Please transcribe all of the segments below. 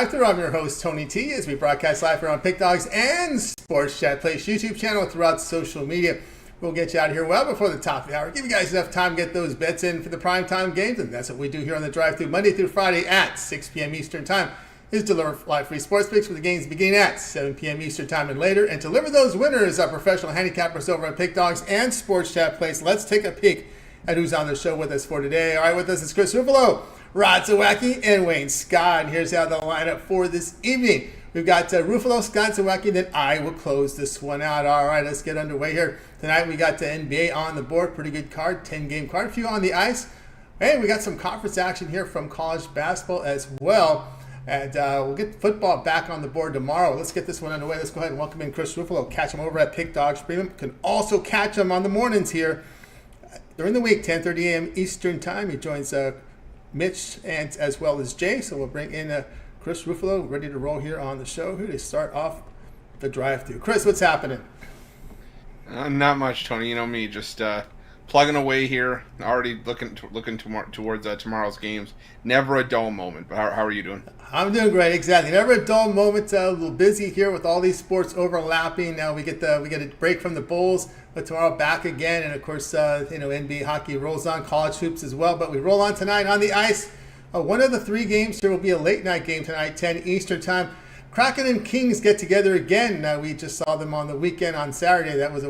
Thru. I'm your host, Tony T, as we broadcast live here on Pick Dogs and Sports Chat Place YouTube channel throughout social media. We'll get you out of here well before the top of the hour. Give you guys enough time to get those bets in for the primetime games, and that's what we do here on the drive-thru Monday through Friday at 6 p.m. Eastern Time. Is deliver live free sports picks for the games beginning at 7 p.m. Eastern Time and later, and deliver those winners are professional handicappers over at Pick Dogs and Sports Chat Place. Let's take a peek at who's on the show with us for today. All right, with us is Chris Ruffolo, Zawacky, and Wayne Scott. And here's how the lineup for this evening. We've got Ruffolo, Scott, Zawacky, then I will close this one out. All right, let's get underway here. Tonight we got the NBA on the board. Pretty good card, 10-game card. A few on the ice. And we got some conference action here from college basketball as well. And we'll get football back on the board tomorrow. Let's get this one underway. Let's go ahead and welcome in Chris Ruffolo. Catch him over at Pick Dogs Premium. Can also catch him on the mornings here during the week, 10:30 a.m. Eastern Time. He joins Mitch and as well as Jay. So we'll bring in Chris Ruffolo, ready to roll here on the show. Here to start off the drive-thru. Chris, what's happening? Not much, Tony. You know me, just plugging away here. Already looking towards tomorrow's games. Never a dull moment. But how are you doing? I'm doing great. Exactly. Never a dull moment. A little busy here with all these sports overlapping. Now we get a break from the Bulls, but tomorrow back again. And of course, NBA hockey rolls on, college hoops as well. But we roll on tonight on the ice. One of the three games here will be a late night game tonight, 10 Eastern Time. Kraken and Kings get together again. We just saw them on the weekend on Saturday. That was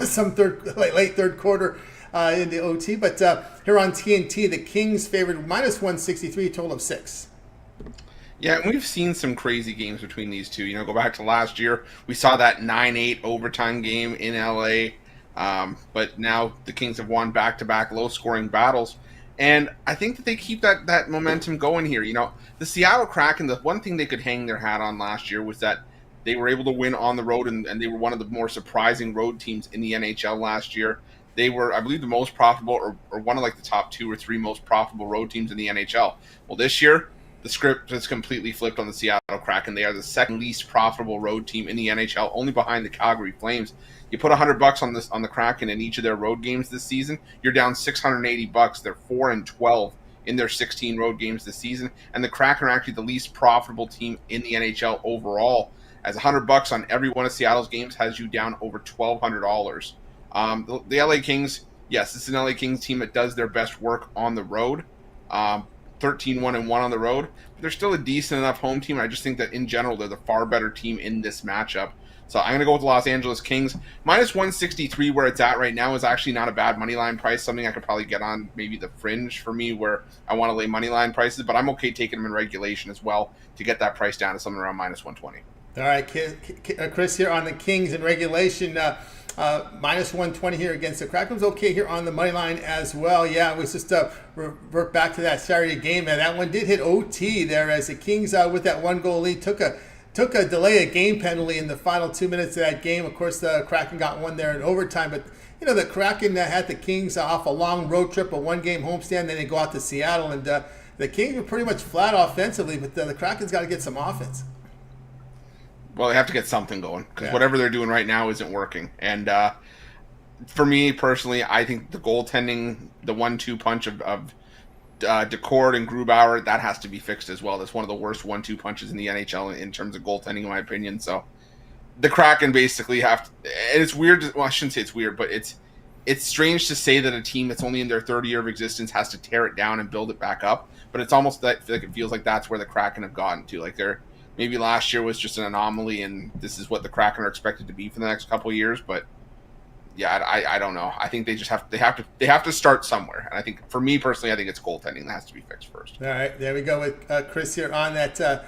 some late third quarter in the OT. But here on TNT, the Kings favored minus 163, total of 6. Yeah, and we've seen some crazy games between these two. Go back to last year. We saw that 9-8 overtime game in LA. But now the Kings have won back-to-back low-scoring battles. And I think that they keep that momentum going here. The Seattle Kraken, the one thing they could hang their hat on last year was that they were able to win on the road, and they were one of the more surprising road teams in the NHL last year. They were, I believe, the most profitable or one of the top 2 or 3 most profitable road teams in the NHL. Well, this year, the script has completely flipped on the Seattle Kraken. They are the second least profitable road team in the NHL, only behind the Calgary Flames. You put $100 on the Kraken in each of their road games this season, you're down $680. They're 4-12 in their 16 road games this season, and the Kraken are actually the least profitable team in the NHL overall. As $100 on every one of Seattle's games has you down over $1,200. The LA Kings, yes, it's an LA Kings team that does their best work on the road. 13-1-1 on the road, but they're still a decent enough home team. I just think that in general they're the far better team in this matchup. So I'm going to go with the Los Angeles Kings. Minus 163 where it's at right now is actually not a bad money line price. Something I could probably get on maybe the fringe for me where I want to lay money line prices, but I'm okay taking them in regulation as well to get that price down to something around minus 120. All right, Chris here on the Kings in regulation. Minus 120 here against the Kraken. Okay here on the money line as well. Yeah, it was just revert back to that Saturday game. Man, that one did hit OT there as the Kings with that 1-goal lead took a delay of game penalty in the final 2 minutes of that game. Of course, the Kraken got one there in overtime, but the Kraken had the Kings off a long road trip, a 1-game homestand, then they go out to Seattle, and the Kings were pretty much flat offensively, but the Kraken's got to get some offense. Well, they have to get something going because whatever they're doing right now isn't working. And for me personally, I think the goaltending, the 1-2 punch of Decord and Grubauer, that has to be fixed as well. That's one of the worst 1-2 punches in the NHL in terms of goaltending, in my opinion. So the Kraken basically have to, and it's weird. Well, I shouldn't say it's weird, but it's strange to say that a team that's only in their third year of existence has to tear it down and build it back up. But it's almost like it feels like that's where the Kraken have gotten to. Like maybe last year was just an anomaly, and this is what the Kraken are expected to be for the next couple of years. But yeah, I don't know. I think they have to start somewhere. And I think for me personally, I think it's goaltending that has to be fixed first. All right, there we go with Chris here on that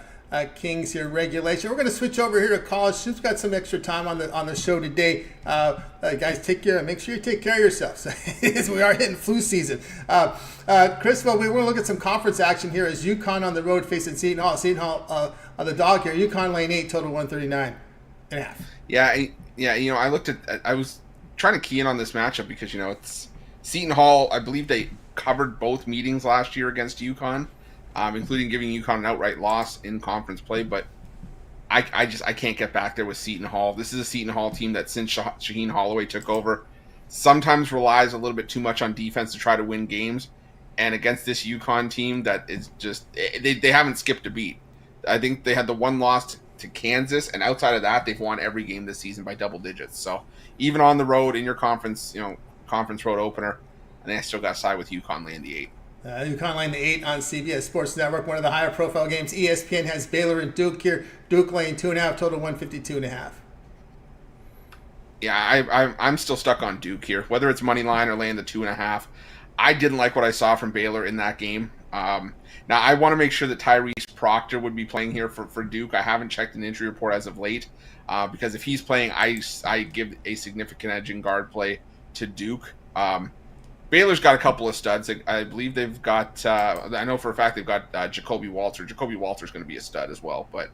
Kings here regulation. We're going to switch over here to college. We've got some extra time on the show today. Guys, make sure you take care of yourselves. We are hitting flu season. Chris, well, we want to look at some conference action here as UConn on the road facing Seton Hall. Seton Hall on the dog here. UConn lane 8, total 139.5. Yeah. I was trying to key in on this matchup because it's Seton Hall. I believe they covered both meetings last year against UConn, including giving UConn an outright loss in conference play. But I can't get back there with Seton Hall. This is a Seton Hall team that since Shaheen Holloway took over, sometimes relies a little bit too much on defense to try to win games. And against this UConn team that is just they haven't skipped a beat. I think they had the one loss to Kansas, and outside of that, they've won every game this season by double digits. So even on the road in your conference, conference road opener, I think I still got to side with UConn laying the 8. UConn laying the 8 on CBS Sports Network. One of the higher profile games. ESPN has Baylor and Duke here. Duke laying 2.5, total 152.5. Yeah, I'm still stuck on Duke here. Whether it's money line or laying the 2.5, I didn't like what I saw from Baylor in that game. Now I want to make sure that Tyrese Proctor would be playing here for Duke. I haven't checked an injury report as of late, because if he's playing, I give a significant edge in guard play to Duke. Baylor's got a couple of studs. I believe they've got. I know for a fact they've got Jacoby Walter. Jacoby Walter's going to be a stud as well, but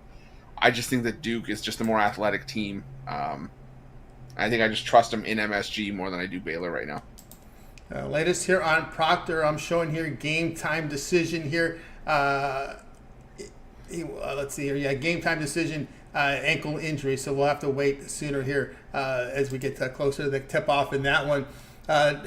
I just think that Duke is just a more athletic team. I think I just trust them in MSG more than I do Baylor right now. Latest here on Proctor, I'm showing here game time decision here. Let's see here. Yeah, game time decision, ankle injury. So we'll have to wait sooner here as we get closer to the tip off in that one.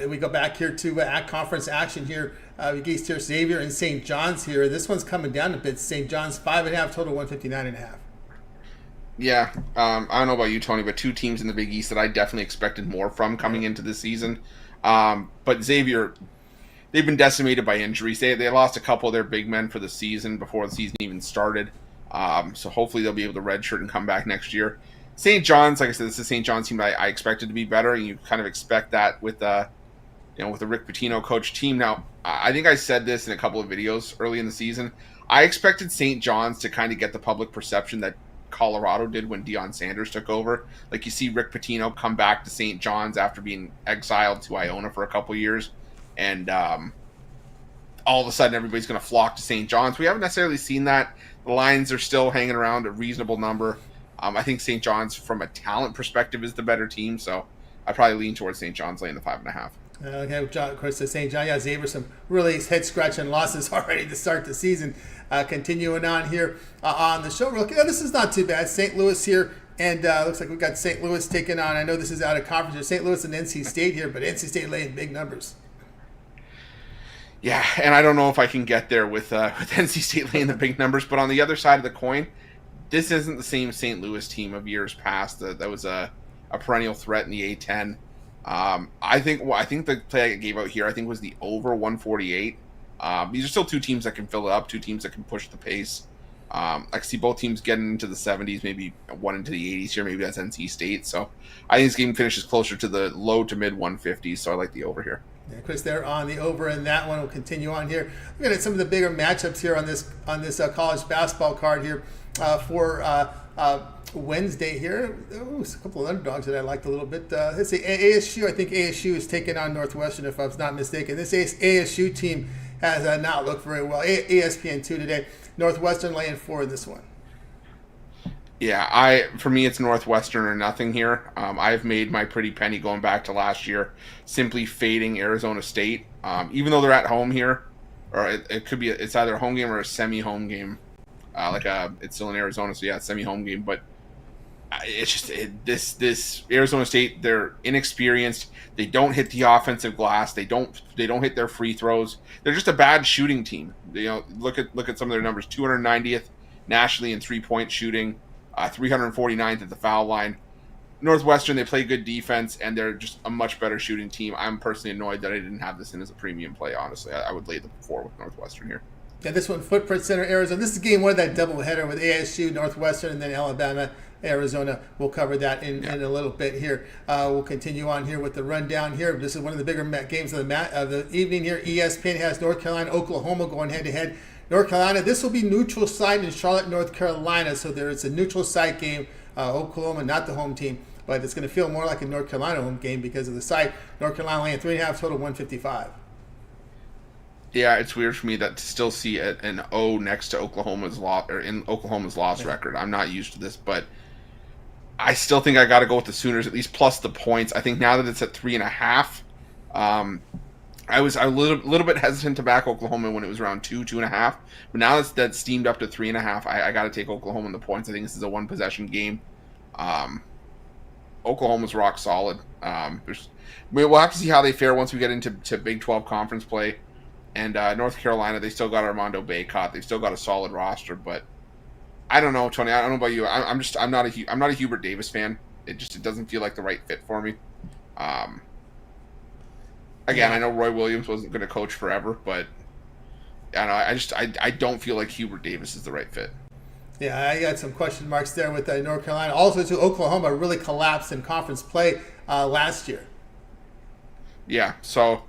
We go back here to at conference action here. We get here Xavier and St. John's here. This one's coming down a bit. St. John's 5.5, total 159.5. Yeah, I don't know about you, Tony, but two teams in the Big East that I definitely expected more from coming into this season. But Xavier, they've been decimated by injuries. They lost a couple of their big men for the season before the season even started. So hopefully they'll be able to redshirt and come back next year. St. John's, like I said, this is a St. John's team I expected to be better, and you kind of expect that with the Rick Pitino coach team. Now, I think I said this in a couple of videos early in the season. I expected St. John's to kind of get the public perception that Colorado did when Deion Sanders took over. Like, you see Rick Pitino come back to St. John's after being exiled to Iona for a couple of years, and all of a sudden everybody's going to flock to St. John's. We haven't necessarily seen that. The lines are still hanging around a reasonable number. I think St. John's, from a talent perspective, is the better team, so I probably lean towards St. John's laying the 5.5. Okay, John, of course, St. John, yeah, Xavier, some really head-scratching losses already to start the season. Continuing on here on the show. This is not too bad. St. Louis here, and looks like we've got St. Louis taking on, I know this is out of conference here, St. Louis and NC State here, but NC State laying big numbers. Yeah, and I don't know if I can get there with NC State laying the big numbers, but on the other side of the coin, this isn't the same St. Louis team of years past that was a perennial threat in the A10. I think the play I gave out here, I think, was the over 148. These are still two teams that can fill it up, two teams that can push the pace. I can see both teams getting into the 70s, maybe one into the 80s here. Maybe that's NC State. So I think this game finishes closer to the low to mid 150s. So I like the over here. Yeah, Chris, they're on the over, and that one will continue on here. We're at some of the bigger matchups here on this college basketball card here for Wednesday here. Ooh, a couple of underdogs that I liked a little bit. Let's see, ASU. I think ASU is taking on Northwestern, if I was not mistaken. This ASU team has not looked very well. ESPN2 today. Northwestern laying 4 in this one. Yeah, for me, it's Northwestern or nothing here. I've made my pretty penny going back to last year, simply fading Arizona State, even though they're at home here, or it could be it's either a home game or a semi-home game. It's still in Arizona, so yeah, it's semi-home game. But it's just this Arizona State, they're inexperienced. They don't hit the offensive glass. They don't hit their free throws. They're just a bad shooting team. Look at some of their numbers: 290th nationally in 3-point shooting, 349th at the foul line. Northwestern, they play good defense, and they're just a much better shooting team. I'm personally annoyed that I didn't have this in as a premium play. Honestly, I would lay the 4 with Northwestern here. Yeah, this one, Footprint Center, Arizona. This is game one of that doubleheader with ASU, Northwestern, and then Alabama, Arizona. We'll cover that in a little bit here. We'll continue on here with the rundown here. This is one of the bigger games of the evening here. ESPN has North Carolina, Oklahoma going head-to-head. North Carolina, this will be neutral site in Charlotte, North Carolina. So it's a neutral site game. Oklahoma, not the home team, but it's going to feel more like a North Carolina home game because of the site. North Carolina laying 3.5, total 155. Yeah, it's weird for me to still see an O next to Oklahoma's loss, or in Oklahoma's loss record. I'm not used to this, but I still think I got to go with the Sooners, at least plus the points. I think now that it's at 3.5, I was a little bit hesitant to back Oklahoma when it was around 2.5, but now that's steamed up to 3.5. I got to take Oklahoma in the points. I think this is a one possession game. Oklahoma's rock solid. We'll have to see how they fare once we get into Big 12 conference play. And North Carolina, they still got Armando Bacot. They've still got a solid roster, but I don't know, Tony. I don't know about you. I'm not a Hubert Davis fan. It doesn't feel like the right fit for me. Again, I know Roy Williams wasn't going to coach forever, but I don't know. I don't feel like Hubert Davis is the right fit. Yeah, I got some question marks there with North Carolina. Also, too, Oklahoma really collapsed in conference play last year. Yeah, so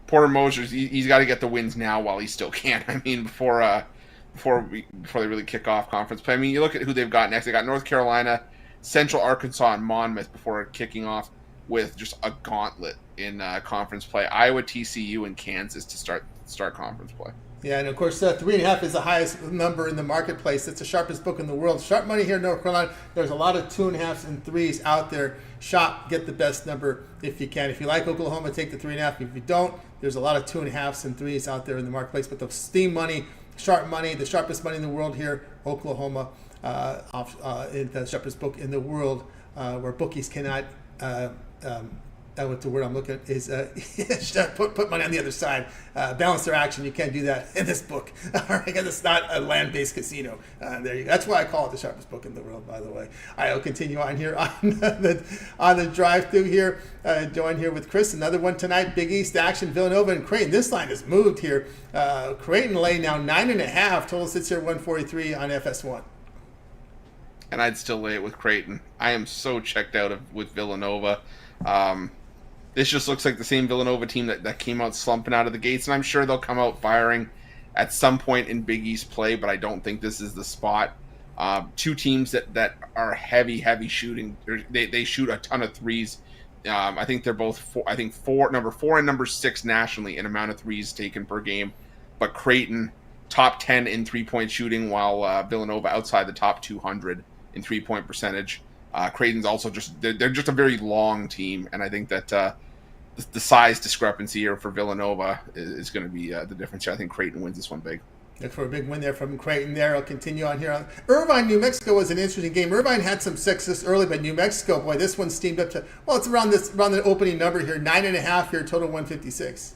Porter Moser, he's got to get the wins now while he still can. I mean, before they really kick off conference play. I mean, you look at who they've got next. They got North Carolina, Central Arkansas, and Monmouth before kicking off with just a gauntlet in conference play. Iowa, TCU, and Kansas to start conference play. Yeah, and of course, 3.5 is the highest number in the marketplace. It's the sharpest book in the world. Sharp money here in North Carolina. There's a lot of 2.5s and 3s out there. Shop, get the best number if you can. If you like Oklahoma, take the 3.5. If you don't, there's a lot of 2.5s and 3s out there in the marketplace. But the steam money, sharp money, the sharpest money in the world here, Oklahoma, in the sharpest book in the world, where bookies cannot. What's the word I'm looking at is put money on the other side, balance their action. You can't do that in this book, all right? Because it's not a land-based casino. There you go. That's why I call it the sharpest book in the world, by the way. All right, I'll continue on here on the drive-through here. Join here with Chris. Another one tonight. Big East action. Villanova and Creighton. This line has moved here. Creighton lay now 9.5. Total sits here 143 on FS1. And I'd still lay it with Creighton. I am so checked out with Villanova. This just looks like the same Villanova team that came out slumping out of the gates, and I'm sure they'll come out firing at some point in Big East play, but I don't think this is the spot. Two teams that are heavy shooting. They shoot a ton of threes. I think they're both number 4 and number 6 nationally in amount of threes taken per game, but Creighton top 10 in 3-point shooting, while Villanova outside the top 200 in 3-point percentage. Creighton's also they're just a very long team, and I think that the size discrepancy here for Villanova is going to be the difference here. I think Creighton wins this one big. Look for a big win there from Creighton there. I'll continue on here. Irvine, New Mexico was an interesting game. Irvine had some success early, but New Mexico, boy, this one steamed up to, well, it's around the opening number here, 9.5 here, total 156.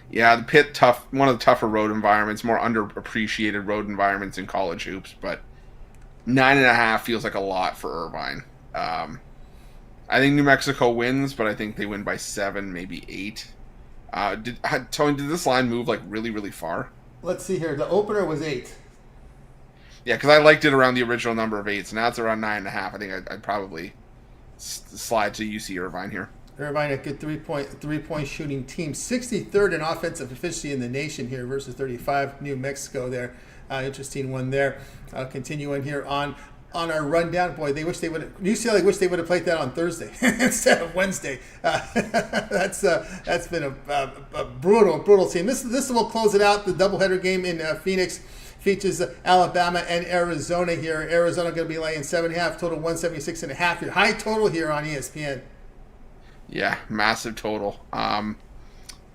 Yeah, the Pitt, one of the tougher road environments, more underappreciated road environments in college hoops, but 9.5 feels like a lot for Irvine. I think New Mexico wins, but I think they win by 7, maybe 8. Tony, did this line move like really, really far? Let's see here. The opener was 8. Yeah, because I liked it around the original number of 8, so now it's around 9.5. I think I'd probably slide to UC Irvine here. Irvine, a good three-point shooting team. 63rd in offensive efficiency in the nation here versus 35. New Mexico there. Interesting one there. Continuing here on our rundown. Boy, UCLA wish they would have played that on Thursday instead of Wednesday. That's been a brutal team. This will close it out. The doubleheader game in Phoenix features Alabama and Arizona here. Arizona going to be laying 7.5, total 176.5. Your high total here on ESPN. Yeah, massive total.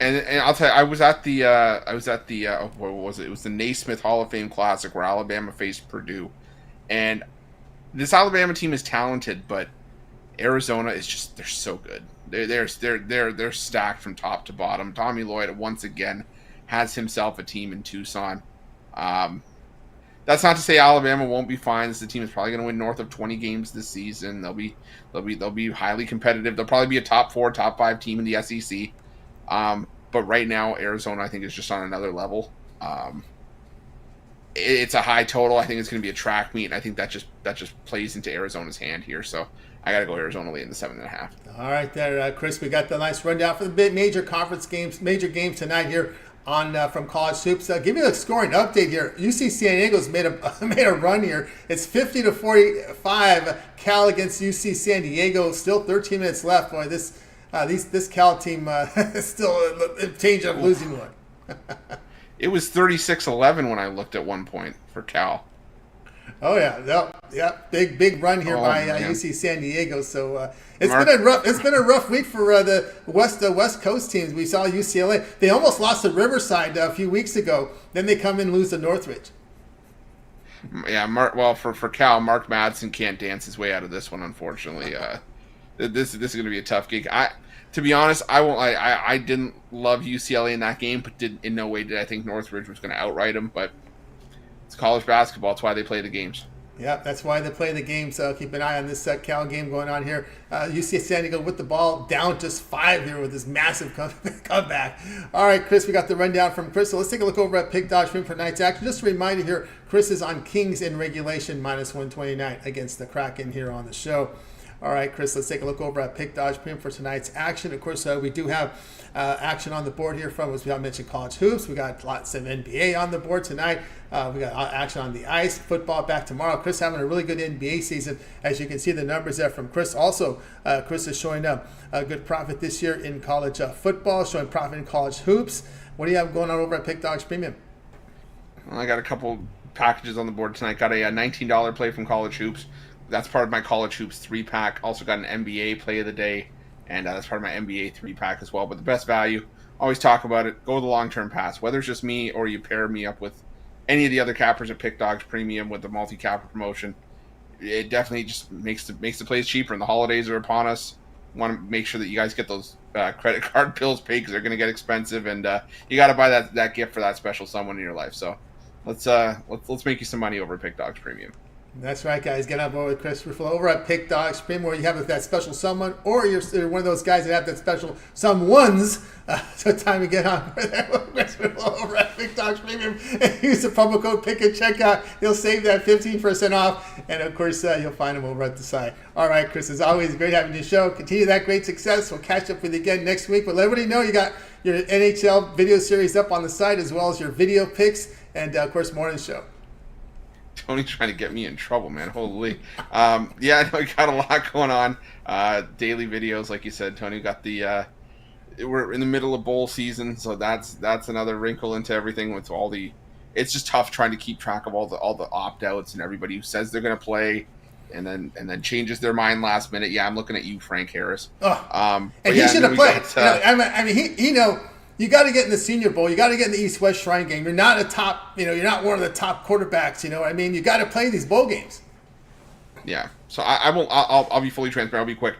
And I'll tell you, I was at the what was it? It was the Naismith Hall of Fame Classic where Alabama faced Purdue, and this Alabama team is talented, but Arizona is they're so good. They're stacked from top to bottom. Tommy Lloyd once again has himself a team in Tucson. That's not to say Alabama won't be fine. This team is probably going to win north of 20 games this season. They'll be highly competitive. They'll probably be a top 4, top 5 team in the SEC. But right now, Arizona, I think, is just on another level. It's a high total. I think it's going to be a track meet, and I think that just plays into Arizona's hand here. So I got to go Arizona late in the 7.5. All right, there, Chris. We got the nice rundown for the major games tonight here on from College Hoops. Give me the scoring update here. UC San Diego's made a run here. It's 50-45. Cal against UC San Diego. Still 13 minutes left. Boy, this Cal team is still in danger of losing one. It was 36-11 when I looked at one point for Cal. Oh yeah, big run here by UC San Diego. So it's been a rough week for the West Coast teams. We saw UCLA; they almost lost to Riverside a few weeks ago. Then they come and lose to Northridge. Yeah, for Cal, Mark Madsen can't dance his way out of this one. Unfortunately, this is going to be a tough gig. To be honest, I didn't love UCLA in that game, but in no way did I think Northridge was going to outright them. But It's college basketball. That's why they play the games. Yeah, that's why they play the game. So keep an eye on this Cal game going on here. UC San Diego with the ball down just 5 here with this massive comeback. All right, Chris, we got the rundown from Chris. So let's take a look over at Pick Dodge Stream for tonight's action. Just a reminder here, Chris is on Kings in regulation -129 against the Kraken here on the show. All right, Chris, let's take a look over at Pick Dodge Premium for tonight's action. Of course, we do have action on the board here from, as we mentioned, college hoops. We got lots of NBA on the board tonight. We got action on the ice, football back tomorrow. Chris having a really good NBA season. As you can see, the numbers there from Chris. Also, Chris is showing a good profit this year in college football, showing profit in college hoops. What do you have going on over at Pick Dodge Premium? Well, I got a couple packages on the board tonight. Got a $19 play from college hoops. That's part of my college hoops 3-pack. Also got an NBA play of the day, and that's part of my NBA 3-pack as well. But the best value, always talk about it, go the long-term pass. Whether it's just me or you pair me up with any of the other cappers at Pick Dogs Premium with the multi-capper promotion, it definitely just makes the plays cheaper. And the holidays are upon us. Want to make sure that you guys get those credit card bills paid because they're going to get expensive, and you got to buy that gift for that special someone in your life. So let's make you some money over at Pick Dogs Premium. That's right, guys. Get on board with Chris Ruffolo over at Pick Dogs Premium, where you have that special someone, or you're one of those guys that have that special someones. So time to get on with Chris Ruffolo over at Pick Dogs Premium and use the promo code Pick and Checkout. You'll save that 15% off, and of course, you'll find them over at the site. All right, Chris, as always, great having you show. Continue that great success. We'll catch up with you again next week. But let everybody know you got your NHL video series up on the site, as well as your video picks, and of course, morning show. Tony's trying to get me in trouble, man. Holy. Yeah, I know we got a lot going on. Daily videos, like you said, Tony. Got the we're in the middle of bowl season, so that's another wrinkle into everything with all the. It's just tough trying to keep track of all the opt-outs and everybody who says they're going to play, and then changes their mind last minute. Yeah, I'm looking at you, Frank Harris. And he should have played. You got to get in the Senior Bowl. You got to get in the East-West Shrine Game. You're not you're not one of the top quarterbacks. You got to play these bowl games. Yeah. So I'll be fully transparent. I'll be quick.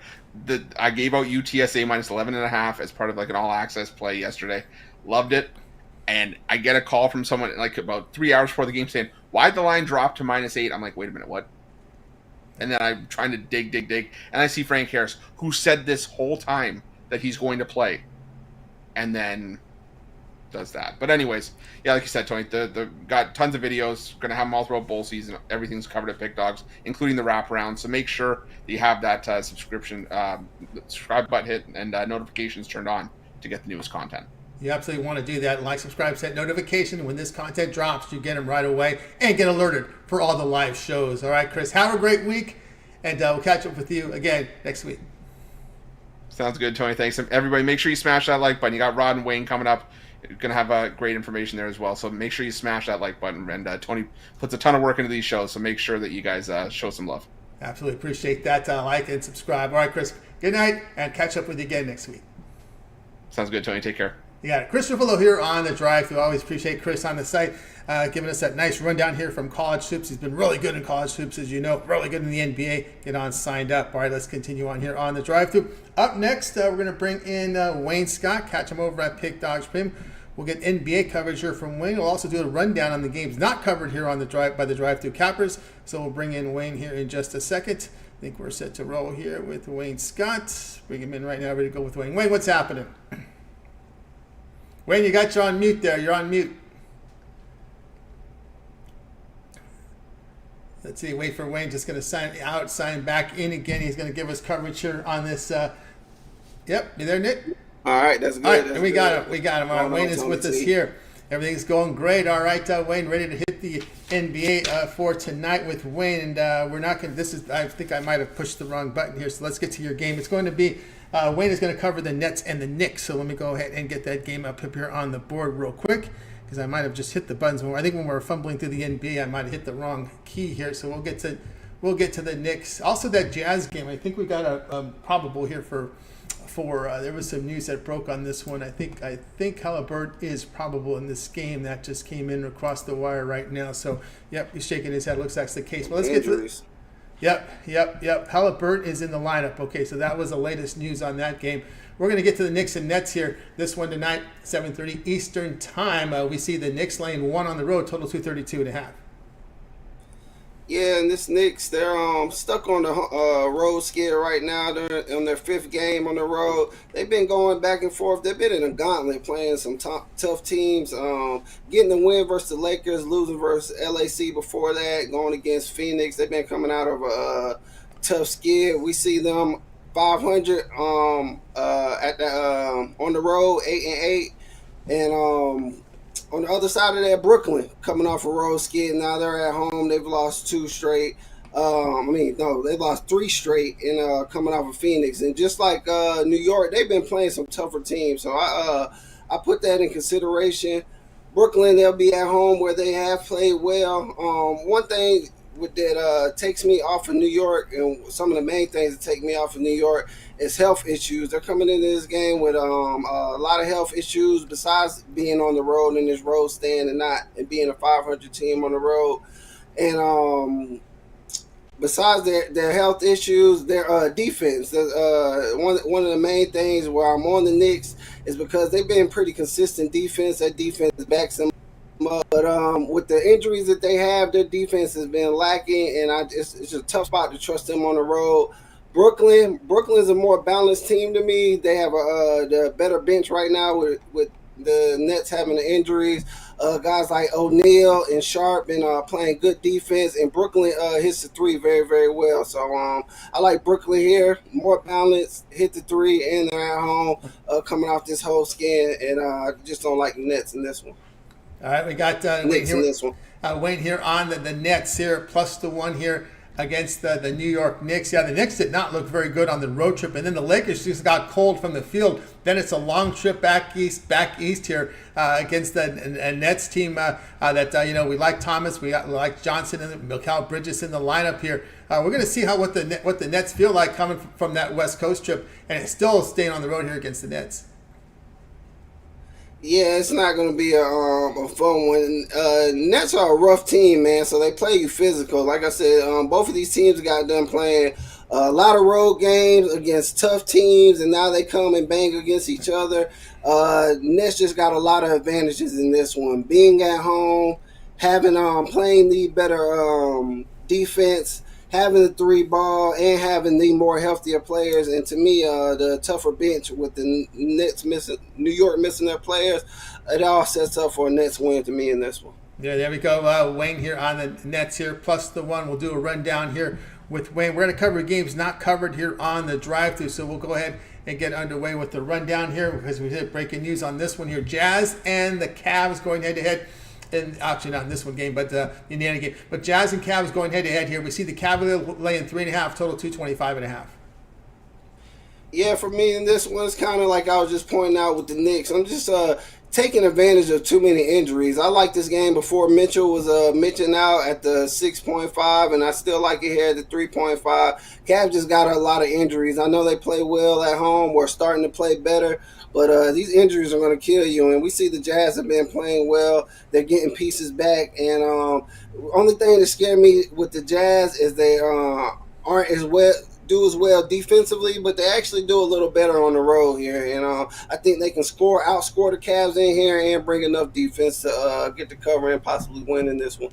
I gave out UTSA -11.5 as part of like an all-access play yesterday. Loved it. And I get a call from someone like about 3 hours before the game saying, "Why'd the line drop to -8?" I'm like, wait a minute, what? And then I'm trying to dig. And I see Frank Harris, who said this whole time that he's going to play. And then does that. But anyways, yeah, like you said, Tony, the got tons of videos. Going to have them all throughout bowl season. Everything's covered at Pick Dogs, including the wraparound. So make sure that you have that subscription, subscribe button hit, and notifications turned on to get the newest content. You absolutely want to do that. Like, subscribe, set notification. When this content drops, you get them right away and get alerted for all the live shows. All right, Chris, have a great week, and we'll catch up with you again next week. Sounds good, Tony. Thanks. Everybody, make sure you smash that like button. You got Rod and Wayne coming up. You're going to have great information there as well. So make sure you smash that like button. And Tony puts a ton of work into these shows, so make sure that you guys show some love. Absolutely appreciate that. Like and subscribe. All right, Chris, good night, and catch up with you again next week. Sounds good, Tony. Take care. You got it. Chris Ruffolo here on the drive. We always appreciate Chris on the site, giving us that nice rundown here from college hoops. He's been really good in college hoops, as you know, really good in the NBA. Get on signed up. All right, let's continue on here on the drive-thru. Up next, we're going to bring in Wayne Scott, catch him over at Pick Dogs Premium. We'll get NBA coverage here from Wayne. We'll also do a rundown on the games not covered here on the drive by the drive-thru cappers. So we'll bring in Wayne here in just a second. I think we're set to roll here with Wayne Scott. Bring him in right now, ready to go with Wayne. Wayne, what's happening? Wayne, you got you on mute there. You're on mute. Let's see. Wait for Wayne. Just going to sign out, sign back in again. He's going to give us coverage here on this. Yep. You there, Nick? All right. That's good. All right. We got him. All right. Wayne is with us here. Everything's going great. All right, Wayne, ready to hit the NBA for tonight with Wayne. And we're not going to, I think I might have pushed the wrong button here. So let's get to your game. It's going to be, Wayne is going to cover the Nets and the Knicks. So let me go ahead and get that game up here on the board real quick, because I might have just hit the buttons. I think when we were fumbling through the NBA, I might have hit the wrong key here. So we'll get to the Knicks. Also, that Jazz game, I think we got a probable here for there was some news that broke on this one. I think Halliburton is probable in this game. That just came in across the wire right now. So, yep, he's shaking his head. Looks like that's the case. But let's Injuries. get to Yep. Halliburton is in the lineup. Okay, so that was the latest news on that game. We're going to get to the Knicks and Nets here. This one tonight, 7:30 Eastern time. We see the Knicks laying 1 on the road, total 232.5. Yeah, and this Knicks, they're stuck on the road skid right now. They're on their fifth game on the road. They've been going back and forth. They've been in a gauntlet playing some tough teams. Getting the win versus the Lakers, losing versus LAC before that, going against Phoenix. They've been coming out of a tough skid. We see them 500 at the on the road, 8-8, and on the other side of that, Brooklyn coming off a road skid. Now they're at home. They've lost two straight. No, they lost three straight in coming off of Phoenix. And just like New York, they've been playing some tougher teams. So I put that in consideration. Brooklyn, they'll be at home where they have played well. One thing that takes me off of New York, and some of the main things that take me off of New York is health issues. They're coming into this game with a lot of health issues besides being on the road in this road stand and being a 500 team on the road. And besides their health issues, their defense. One of the main things where I'm on the Knicks is because they've been pretty consistent defense. That defense backs them up. But with the injuries that they have, their defense has been lacking, and it's a tough spot to trust them on the road. Brooklyn's a more balanced team to me. They have the better bench right now with the Nets having the injuries. Guys like O'Neal and Sharp and playing good defense, and Brooklyn hits the three very, very well. So I like Brooklyn here, more balanced, hit the three, and they're at home coming off this whole skin, and I just don't like the Nets in this one. All right, we got Knicks in this one. Wayne here on the Nets here, plus the one here against the New York Knicks. Yeah, the Knicks did not look very good on the road trip, and then the Lakers just got cold from the field. Then it's a long trip back east here against the Nets team that we like Thomas, we like Johnson and Mikal Bridges in the lineup here. We're going to see what the Nets feel like coming from that West Coast trip, and it's still staying on the road here against the Nets. Yeah, it's not going to be a fun one. Nets are a rough team, man, so they play you physical. Like I said, both of these teams got done playing a lot of road games against tough teams, and now they come and bang against each other. Nets just got a lot of advantages in this one. Being at home, having playing the better defense, having the three ball, and having the more healthier players. And to me, the tougher bench with the Nets missing, New York missing their players, it all sets up for a Nets win to me in this one. Yeah, there we go. Wayne here on the Nets here, plus the one. We'll do a rundown here with Wayne. We're going to cover games not covered here on the drive-thru, so we'll go ahead and get underway with the rundown here because we had breaking news on this one here. Jazz and the Cavs going head-to-head. And actually not in this one game, but the Indiana game. But Jazz and Cavs going head-to-head here. We see the Cavaliers laying 3.5, total 225.5. Yeah, for me in this one, it's kind of like I was just pointing out with the Knicks. I'm just taking advantage of too many injuries. I like this game before Mitchell was mentioned out at the 6.5, and I still like it here at the 3.5. Cavs just got a lot of injuries. I know they play well at home. We're starting to play better. But these injuries are going to kill you, and we see the Jazz have been playing well. They're getting pieces back, and only thing that scared me with the Jazz is they aren't as well defensively, but they actually do a little better on the road here. And I think they can outscore the Cavs in here, and bring enough defense to get the cover and possibly win in this one.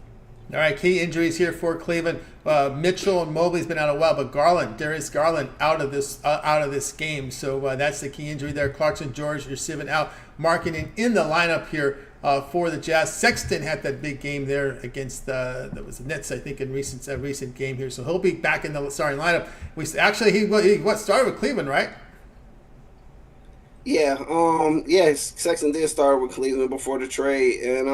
All right, key injuries here for Cleveland. Mitchell and Mobley's been out a while, but Darius Garland out of this game. So that's the key injury there. Clarkson, George, you're Sivan out. Markkanen in the lineup here for the Jazz. Sexton had that big game there against the Nets, I think, in recent game here. So he'll be back in the starting lineup. He started with Cleveland, right? Yeah, Sexton did start with Cleveland before the trade, and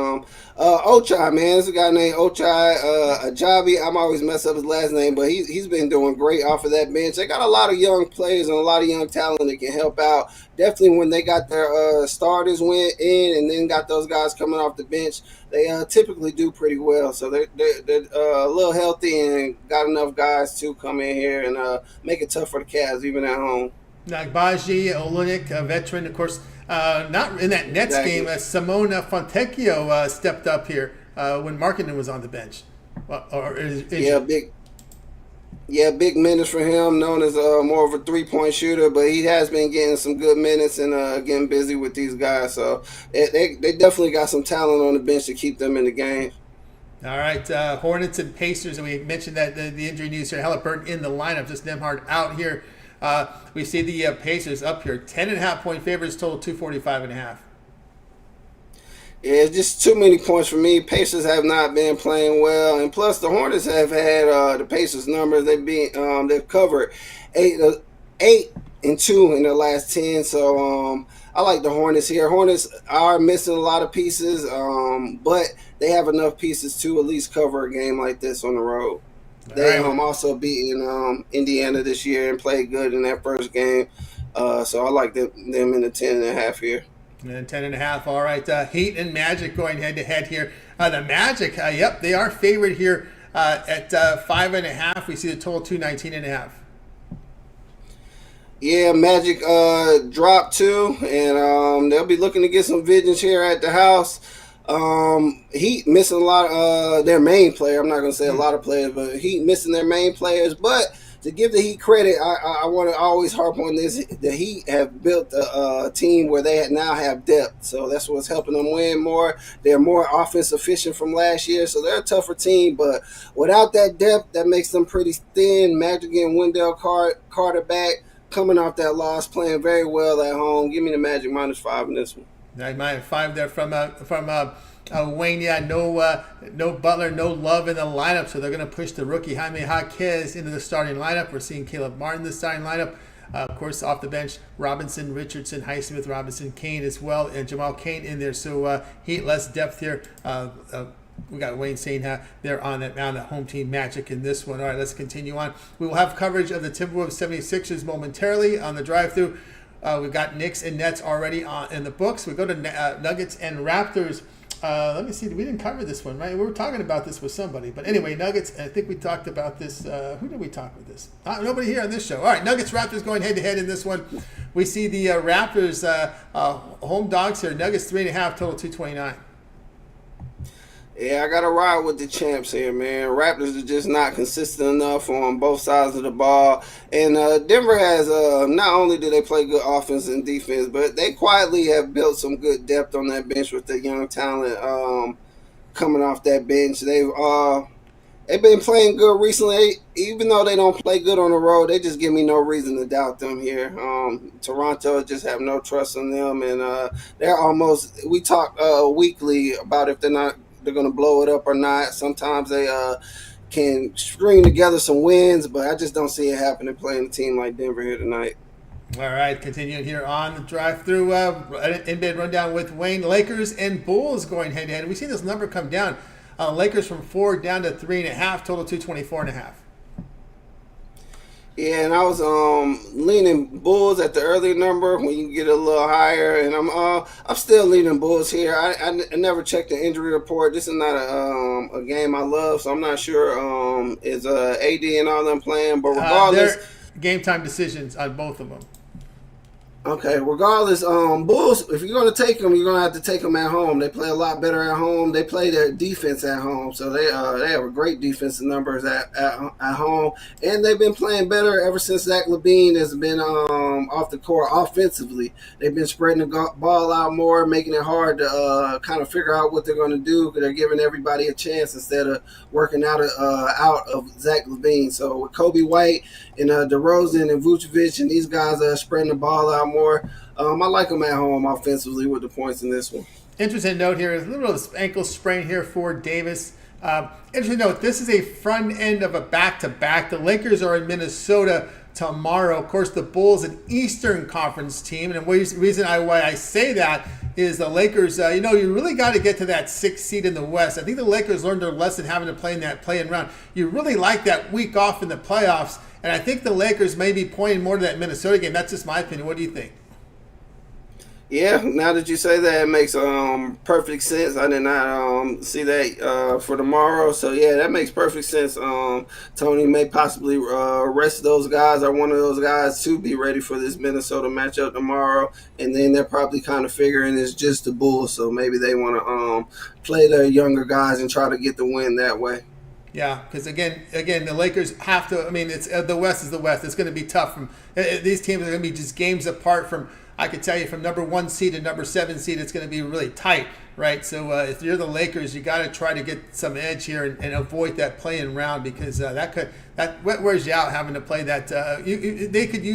Ochai, man, there's a guy named Ochai Ajabi. I'm always mess up his last name, but he's been doing great off of that bench. They got a lot of young players and a lot of young talent that can help out. Definitely when they got their starters went in, and then got those guys coming off the bench, they typically do pretty well. So they're a little healthy and got enough guys to come in here and make it tough for the Cavs even at home. Nagbaji, Olenek, a veteran, of course, not in that Nets game. Simona Fontecchio stepped up here when Markkanen was on the bench. Big minutes for him. Known as more of a 3-point shooter, but he has been getting some good minutes and getting busy with these guys. So they definitely got some talent on the bench to keep them in the game. All right, Hornets and Pacers, and we mentioned that the injury news here. Halliburton in the lineup, just Nembhard out here. We see the Pacers up here, 10.5-point favorites, total 245.5. Yeah, just too many points for me. Pacers have not been playing well, and plus the Hornets have had the Pacers numbers. They've covered 8-2 in their last 10. So I like the Hornets here. Hornets are missing a lot of pieces, but they have enough pieces to at least cover a game like this on the road. They also beaten Indiana this year and played good in that first game. So I like them in the 10.5 here. And 10.5. All right. Heat and Magic going head to head here. The Magic, yep, they are favored here at 5.5. We see the total 219.5. Yeah, Magic dropped too, and they'll be looking to get some vengeance here at the house. Heat missing a lot of their main player. I'm not going to say a lot of players, but Heat missing their main players. But to give the Heat credit, I want to always harp on this. The Heat have built a team where they now have depth, so that's what's helping them win more. They're more offense efficient from last year, so they're a tougher team. But without that depth, that makes them pretty thin. Magic getting Wendell Carter back, coming off that loss, playing very well at home. Give me the Magic -5 in this one. -5 there from Wayne. Yeah, no Butler, no Love in the lineup, so they're going to push the rookie Jaime Jaquez into the starting lineup. We're seeing Caleb Martin in the starting lineup. Of course, off the bench, Robinson, Richardson, Highsmith, Robinson, Kane as well, and Jamal Kane in there. So Heat less depth here. We got Wayne saying they're on that home team Magic in this one. All right, let's continue on. We will have coverage of the Timberwolves 76ers momentarily on the drive-through. We've got Knicks and Nets already in the books. We go to Nuggets and Raptors. Let me see. We didn't cover this one, right? We were talking about this with somebody. But anyway, Nuggets, I think we talked about this. Who did we talk with this? Nobody here on this show. All right, Nuggets, Raptors going head-to-head in this one. We see the Raptors home dogs here. Nuggets 3.5, total 229. Yeah, I got to ride with the champs here, man. Raptors are just not consistent enough on both sides of the ball. And Denver has, not only do they play good offense and defense, but they quietly have built some good depth on that bench with the young talent coming off that bench. They've been playing good recently. Even though they don't play good on the road, they just give me no reason to doubt them here. Toronto just have no trust in them. And they're almost, we talk weekly about if they're going to blow it up or not. Sometimes they can string together some wins, but I just don't see it happening playing a team like Denver here tonight. All right, continuing here on the drive-through in-bed rundown with Wayne. Lakers and Bulls going head-to-head. We've seen this number come down. Lakers from 4 down to 3.5, total 224.5. Yeah, and I was leaning Bulls at the early number when you get a little higher, and I'm still leaning Bulls here. I never checked the injury report. This is not a game I love, so I'm not sure is AD and all them playing. But regardless, game time decisions on both of them. Okay, regardless, Bulls, if you're going to take them, you're going to have to take them at home. They play a lot better at home. They play their defense at home, so they have a great defensive numbers at home. And they've been playing better ever since Zach LaVine has been off the court offensively. They've been spreading the ball out more, making it hard to kind of figure out what they're going to do because they're giving everybody a chance instead of working out of Zach LaVine. So with Kobe White and DeRozan and Vucevic and these guys are spreading the ball out more. I like them at home offensively with the points in this one. Interesting note here is a little ankle sprain here for Davis. Interesting note, this is a front end of a back-to-back. The Lakers are in Minnesota tomorrow. Of course, the Bulls, an Eastern Conference team. And the reason why I say that is the Lakers, you really got to get to that 6th seed in the West. I think the Lakers learned their lesson having to play in that play-in round. You really like that week off in the playoffs. And I think the Lakers may be pointing more to that Minnesota game. That's just my opinion. What do you think? Yeah, now that you say that, it makes perfect sense. I did not see that for tomorrow. So, yeah, that makes perfect sense. Tony may possibly rest those guys or one of those guys to be ready for this Minnesota matchup tomorrow. And then they're probably kind of figuring it's just the Bulls. So maybe they want to play their younger guys and try to get the win that way. Yeah, because again, the Lakers have to. I mean, it's the West is the West. It's going to be tough. These teams are going to be just games apart from I could tell you from number 1 seed to number 7 seed, it's going to be really tight, right? So if you're the Lakers, you got to try to get some edge here and avoid that play-in round, because that wears you out having to play that. You could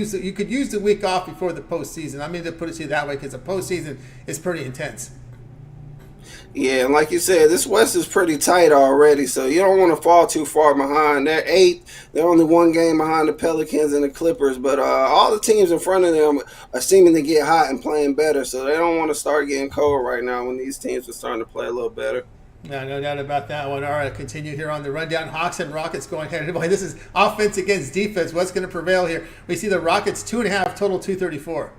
use the week off before the postseason. I mean, to put it to you that way, because the postseason is pretty intense. Yeah, and like you said, this West is pretty tight already, so you don't want to fall too far behind. They're 8th. They're only 1 game behind the Pelicans and the Clippers, but all the teams in front of them are seeming to get hot and playing better, so they don't want to start getting cold right now when these teams are starting to play a little better. No doubt about that one. All right, continue here on the rundown. Hawks and Rockets going head to head. This is offense against defense. What's going to prevail here? We see the Rockets 2.5, total 234.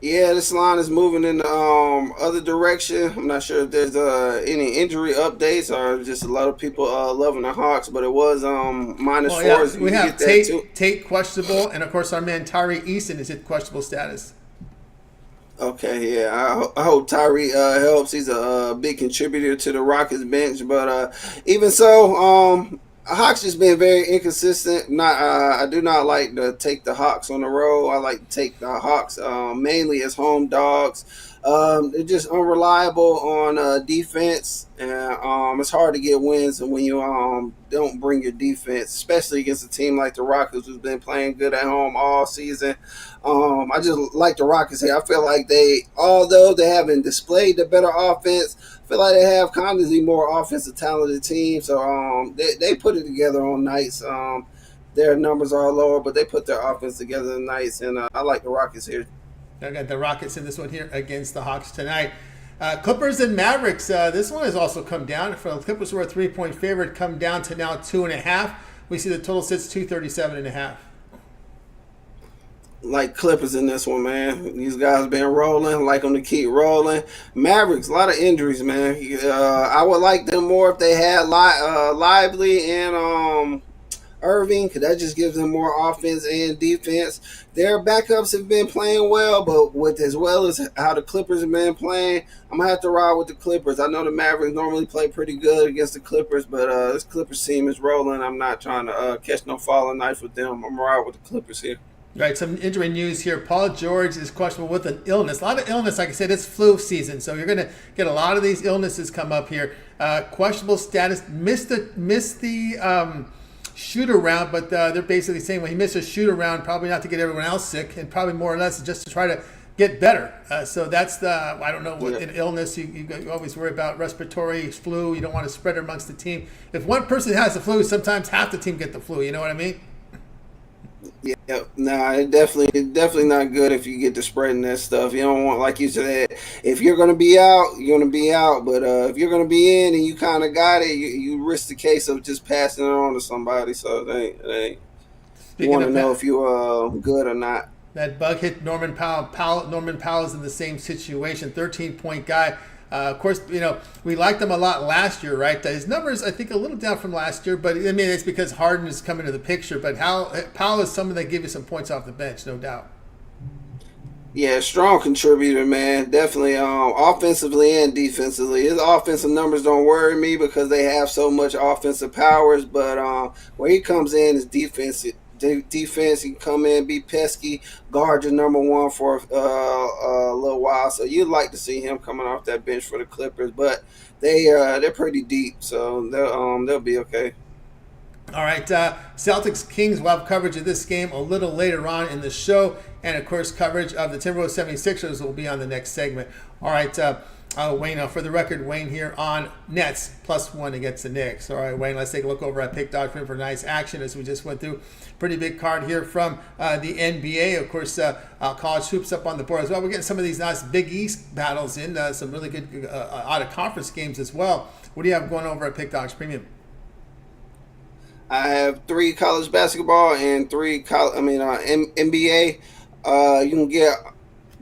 Yeah, this line is moving in the other direction. I'm not sure if there's any injury updates or just a lot of people loving the Hawks, but it was -4. Yeah. We have Tate questionable, and of course our man Tyree Easton is at questionable status. Okay, yeah, I hope Tyree helps. He's a big contributor to the Rockets bench, but even so, Hawks just been very inconsistent. I do not like to take the Hawks on the road. I like to take the Hawks mainly as home dogs. They're just unreliable on defense, and it's hard to get wins when you don't bring your defense, especially against a team like the Rockets, who's been playing good at home all season. I just like the Rockets here. I feel like although they haven't displayed the better offense, I feel like they have kind of the more offensive talented team. So they put it together on nights. Their numbers are lower, but they put their offense together on nights, and I like the Rockets here. I got the Rockets in this one here against the Hawks tonight. Clippers and Mavericks. This one has also come down. For the Clippers, who are a 3-point favorite, come down to now 2.5. We see the total sits 237.5. Like Clippers in this one, man. These guys been rolling. Like them to keep rolling. Mavericks, a lot of injuries, man. I would like them more if they had Lively and Irving, because that just gives them more offense and defense. Their backups have been playing well, but with as well as how the Clippers have been playing, I'm going to have to ride with the Clippers. I know the Mavericks normally play pretty good against the Clippers, but this Clippers team is rolling. I'm not trying to catch no falling knife with them. I'm going to ride with the Clippers here. Right, some injury news here. Paul George is questionable with an illness. A lot of illness, like I said, it's flu season, so you're going to get a lot of these illnesses come up here. Questionable status, missed the shoot around, but they're basically saying when he missed a shoot around, probably not to get everyone else sick, and probably more or less just to try to get better. So that's I don't know, what an illness, you always worry about respiratory flu. You don't want to spread it amongst the team. If one person has the flu, sometimes half the team get the flu. You know what I mean? Yeah, it definitely not good if you get to spreading that stuff. You don't want, like you said, if you're going to be out, you're going to be out. But if you're going to be in and you kind of got it, you risk the case of just passing it on to somebody. So it ain't. You want to know if you're good or not. That bug hit Norman Powell. Norman Powell is in the same situation, 13-point guy. Of course, we liked him a lot last year, right? His numbers, I think, a little down from last year, but I mean, it's because Harden is coming to the picture. But Powell is someone that give you some points off the bench, no doubt. Yeah, strong contributor, man. Definitely offensively and defensively. His offensive numbers don't worry me because they have so much offensive powers, but where he comes in is defense. Defense, he can come in, be pesky, guard your number one for a little while. So you'd like to see him coming off that bench for the Clippers, but they're pretty deep, so they'll be okay. All right, Celtics Kings will have coverage of this game a little later on in the show, and of course coverage of the Timberwolves 76ers will be on the next segment. All right, Wayne, for the record, Wayne here on Nets +1 against the Knicks. All right, Wayne, let's take a look over at Pick Dog for nice action as we just went through. Pretty big card here from the NBA. Of course, college hoops up on the board as well. We're getting some of these nice Big East battles in, some really good out-of-conference games as well. What do you have going over at Pick Dogs Premium? I have 3 college basketball and 3 NBA. You can get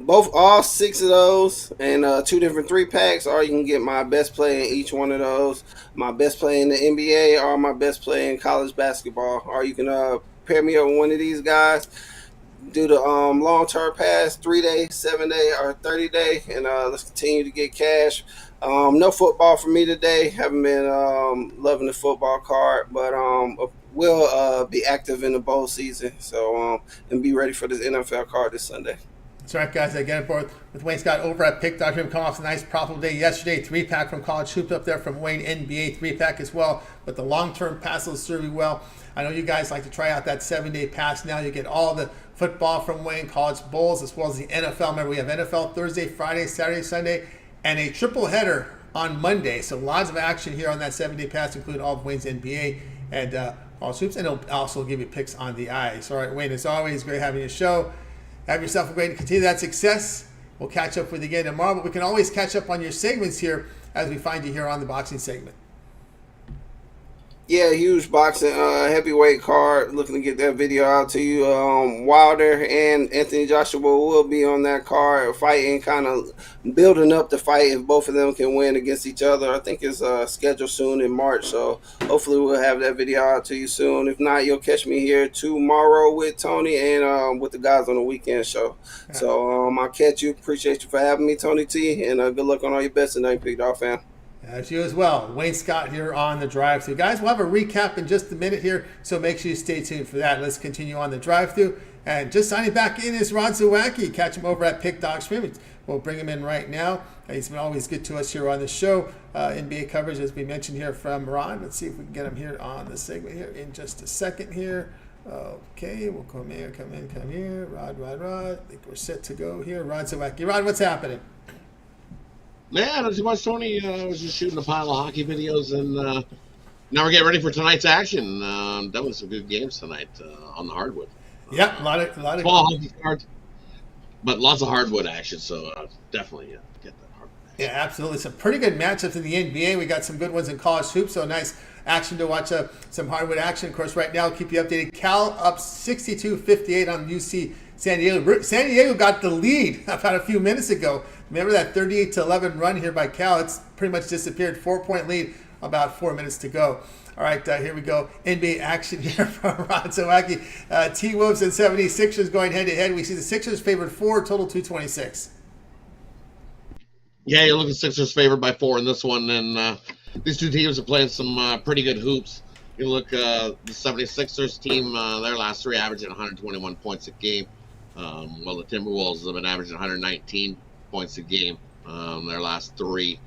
all 6 of those and 2 different 3-packs, or you can get my best play in each one of those, my best play in the NBA or my best play in college basketball, or you can pair me up with one of these guys, do the long-term pass, 3-day, 7-day, or 30-day, and let's continue to get cash. No football for me today. Haven't been loving the football card, but we'll be active in the bowl season, so and be ready for this NFL card this Sunday. That's right, guys. I get aboard with Wayne Scott over at Pick Dog. Him come off a nice profitable day yesterday. 3-pack from College Hoops up there from Wayne, NBA 3-pack as well. But the long-term pass will serve you well. I know you guys like to try out that 7-day pass now. You get all the football from Wayne, college bowls, as well as the NFL. Remember, we have NFL Thursday, Friday, Saturday, Sunday, and a triple header on Monday. So lots of action here on that 7-day pass, including all of Wayne's NBA and all hoops, and it'll also give you picks on the ice. All right, Wayne, as always, great having your show. Have yourself a great, continue that success. We'll catch up with you again tomorrow, but we can always catch up on your segments here as we find you here on the boxing segment. Yeah, huge boxing, heavyweight card. Looking to get that video out to you. Wilder and Anthony Joshua will be on that card, fighting, kind of building up the fight. If both of them can win against each other, I think it's scheduled soon in March. So hopefully we'll have that video out to you soon. If not, you'll catch me here tomorrow with Tony and with the guys on the weekend show. Yeah. So I'll catch you. Appreciate you for having me, Tony T. And good luck on all your bets tonight, Big Dog fan. That's you as well. Wayne Scott here on the drive-thru. Guys, we'll have a recap in just a minute here, so make sure you stay tuned for that. Let's continue on the drive-thru. And just signing back in is Rod Zawacky. Catch him over at Pick Dog Stream. We'll bring him in right now. He's been always good to us here on the show. NBA coverage, as we mentioned here from Rod. Let's see if we can get him here on the segment here in just a second here. Okay, we'll come here. Rod. I think we're set to go here. Rod Zawacky. Rod, what's happening? Yeah, not too much, Tony. I was just shooting a pile of hockey videos, and now we're getting ready for tonight's action. That was some good games tonight on the hardwood. Yep, a lot of small hockey cards, but lots of hardwood action. So definitely get that hardwood action. Yeah, absolutely. Some pretty good matchups in the NBA. We got some good ones in college hoops. So nice action to watch. Some hardwood action. Of course, right now, keep you updated. Cal up 62-58 on UC San Diego. San Diego got the lead about a few minutes ago. Remember that 38-11 run here by Cal? It's pretty much disappeared. 4-point lead, about 4 minutes to go. All right, here we go. NBA action here from Rod Zawacky. T-Wolves and 76ers going head-to-head. We see the Sixers favored 4, total 226. Yeah, you look at Sixers favored by 4 in this one, and these two teams are playing some pretty good hoops. You look the 76ers team, their last 3 averaging 121 points a game, while the Timberwolves have been averaging 119 points a game their last 3.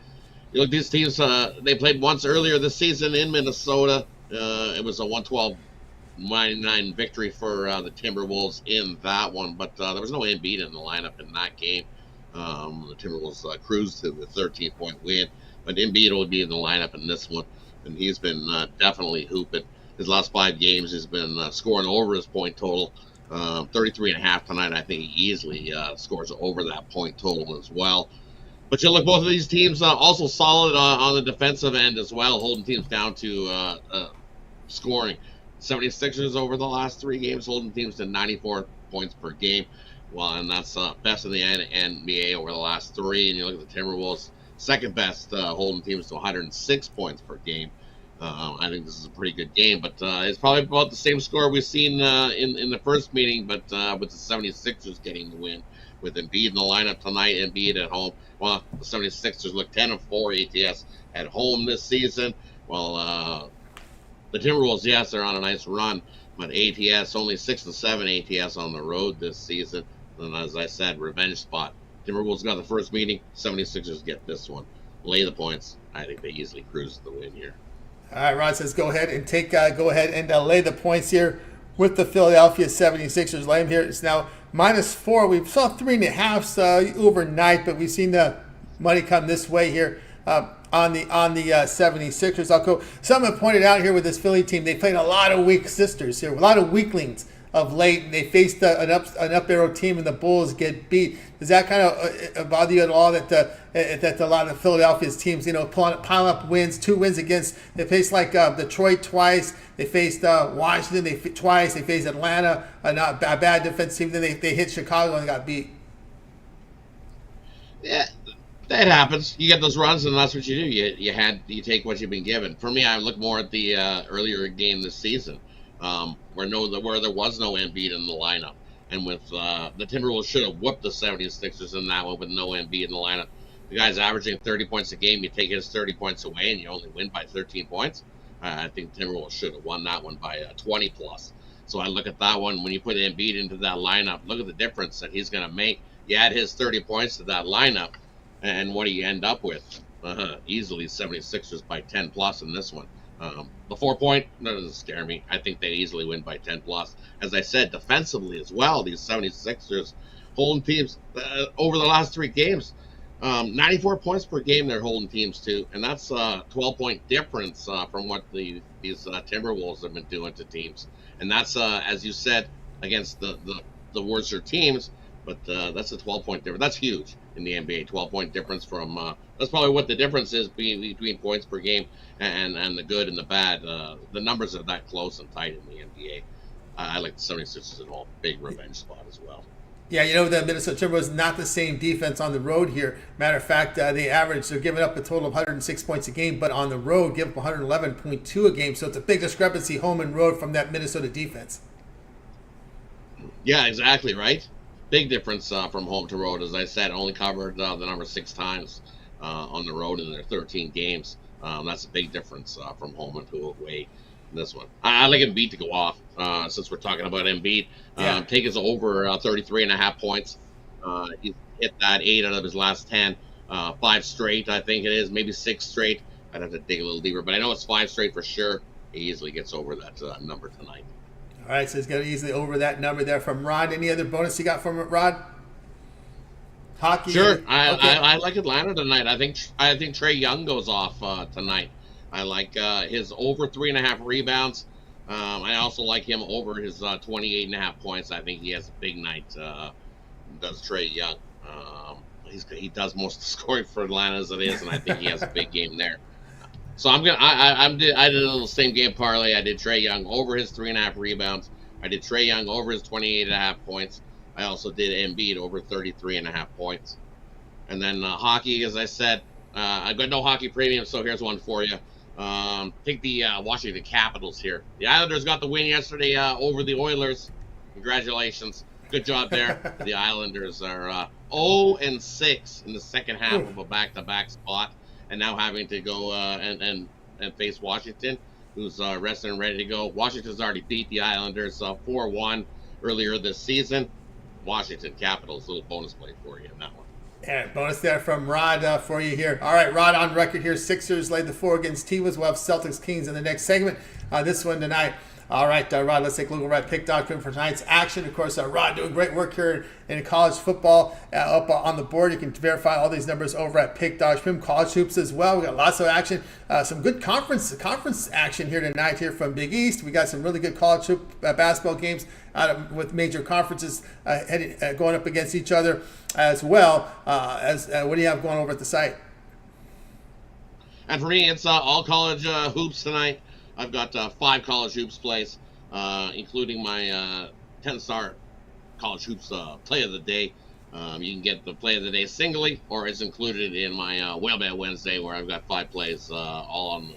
You look, these teams, they played once earlier this season in Minnesota. It was a 112-99 victory for the Timberwolves in that one, but there was no Embiid in the lineup in that game. The Timberwolves cruised to the 13-point win, but Embiid will be in the lineup in this one, and he's been definitely hooping. His last 5 games, he's been scoring over his point total. 33.5 tonight. I think he easily scores over that point total as well. But you look, both of these teams also solid on the defensive end as well, holding teams down to scoring. 76ers over the last 3 games, holding teams to 94 points per game. Well, and that's best in the NBA over the last 3. And you look at the Timberwolves, second best, holding teams to 106 points per game. I think this is a pretty good game, but it's probably about the same score we've seen in the first meeting, but with the 76ers getting the win. With Embiid in the lineup tonight, Embiid at home. Well, the 76ers look 10-4 ATS at home this season. Well, the Timberwolves, yes, they're on a nice run, but ATS only 6-7 ATS on the road this season. And as I said, revenge spot. Timberwolves got the first meeting, 76ers get this one. Lay the points. I think they easily cruise the win here. All right, Rod says go ahead and lay the points here with the Philadelphia 76ers. Lay them here. It's now -4. We saw 3.5 overnight, but we've seen the money come this way here on the 76ers. I'll go. Someone pointed out here with this Philly team, they played a lot of weak sisters here, a lot of weaklings of late, and they faced an up arrow team, and the Bulls get beat. Does that kind of bother you at all that a lot of Philadelphia's teams, pile up wins, 2 wins against, they faced like Detroit twice, they faced Washington twice, they faced Atlanta, not a bad defense team, then they hit Chicago and got beat. Yeah, that happens. You get those runs, and that's what you do. You take what you've been given. For me, I look more at the earlier game this season, where there was no Embiid in the lineup. And with the Timberwolves should have whooped the 76ers in that one with no Embiid in the lineup. The guy's averaging 30 points a game. You take his 30 points away, and you only win by 13 points. I think Timberwolves should have won that one by 20 plus. So I look at that one. When you put Embiid into that lineup, look at the difference that he's going to make You add his 30 points to that lineup, and what do you end up with? Easily 76ers by 10 plus in this one. The 4-point, that doesn't scare me. I think they easily win by 10 plus. As I said, defensively as well, these 76ers holding teams over the last 3 games. 94 points per game they're holding teams to, and that's a 12-point difference from what these Timberwolves have been doing to teams. And that's, as you said, against the worser teams, but that's a 12-point difference. That's huge in the NBA, 12-point difference from, that's probably what the difference is between points per game and the good and the bad. The numbers are that close and tight in the NBA. I like the 76ers at all. Big revenge spot as well. Yeah, you know, the Minnesota Timberwolves not the same defense on the road here. Matter of fact, they're giving up a total of 106 points a game, but on the road give up 111.2 a game. So it's a big discrepancy home and road from that Minnesota defense. Yeah, exactly, right? Big difference from home to road. As I said, only covered the number 6 times on the road in their 13 games. That's a big difference from home and to away. This one, I like Embiid to go off since we're talking about Embiid. Take his over 33.5 points. He's hit that 8 out of his last 10, 5 straight, I think it is, maybe 6 straight. I'd have to dig a little deeper, but I know it's 5 straight for sure. He easily gets over that number tonight. All right, so he's got easily over that number there from Rod. Any other bonus you got from it, Rod? Hockey? Sure, I like Atlanta tonight. I think Trae Young goes off tonight. I like his over 3.5 rebounds. I also like him over his 28.5 points. I think he has a big night. Does Trae Young? He does most of the scoring for Atlanta as it is, and I think he has a big game there. So I did a little same game parlay. I did Trae Young over his 3.5 rebounds. I did Trae Young over his 28.5 points. I also did Embiid over 33.5 points. And then hockey, as I said, I've got no hockey premium, so here's one for you. Take the Washington Capitals here. The Islanders got the win yesterday over the Oilers. Congratulations. Good job there. The Islanders are 0-6 in the second half of a back-to-back spot, and now having to go and face Washington, who's rested and ready to go. Washington's already beat the Islanders 4-1 earlier this season. Washington Capitals, little bonus play for you in that one. Yeah, bonus there from Rod for you here. All right, Rod on record here. Sixers laid the 4 against T-Wolves. We'll have Celtics Kings in the next segment. This one tonight. All right, Rod, let's take a look over at Pick.com for tonight's action. Of course, Rod doing great work here in college football up on the board. You can verify all these numbers over at Pick.com. College hoops as well. We got lots of action. Some good conference action here tonight here from Big East. We got some really good college hoop basketball games with major conferences going up against each other as well. What do you have going over at the site? And for me, it's all college hoops tonight. I've got 5 college hoops plays, including my 10-star college hoops play of the day. You can get the play of the day singly, or it's included in my Whale Bet Wednesday, where I've got 5 plays all on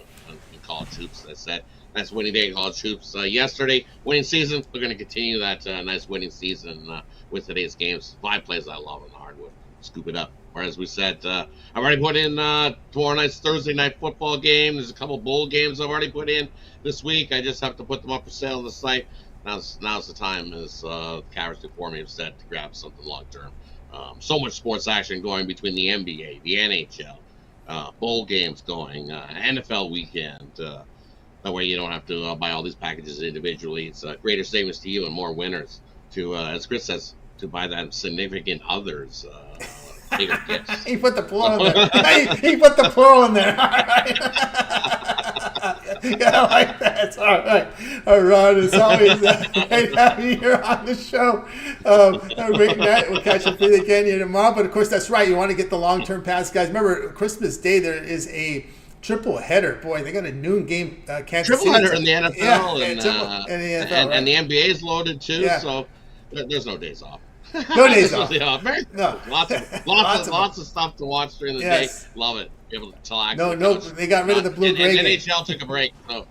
college hoops. As I said, nice winning day in college hoops yesterday. Winning season. We're going to continue that nice winning season with today's games. 5 plays I love on the hardwood. Scoop it up. Or as we said, I've already put in tomorrow night's Thursday night football game. There's a couple bowl games I've already put in this week. I just have to put them up for sale on the site. Now's the time, as Carrots before me have said, to grab something long term. So much sports action going between the NBA, the NHL, bowl games going, NFL weekend. That way you don't have to buy all these packages individually. It's greater savings to you and more winners to, as Chris says, to buy that significant others. Bigger gifts. He put the plural in there. He put the plural in there. All right. Yeah, I like that. All right. All right. It's always great having you here on the show. Have a great night. We'll catch up with you again here tomorrow. But, of course, that's right. You want to get the long-term pass, guys. Remember, Christmas Day, there is a triple header. Boy, they got a noon game. Triple header in the NFL. Yeah, and the NFL, and the NBA is loaded, too. Yeah. So there's no days off. No days off. No. Lots of stuff to watch during the day. Love it. Be able to chillax. No, they got rid of the blue gray. And NHL took a break. So,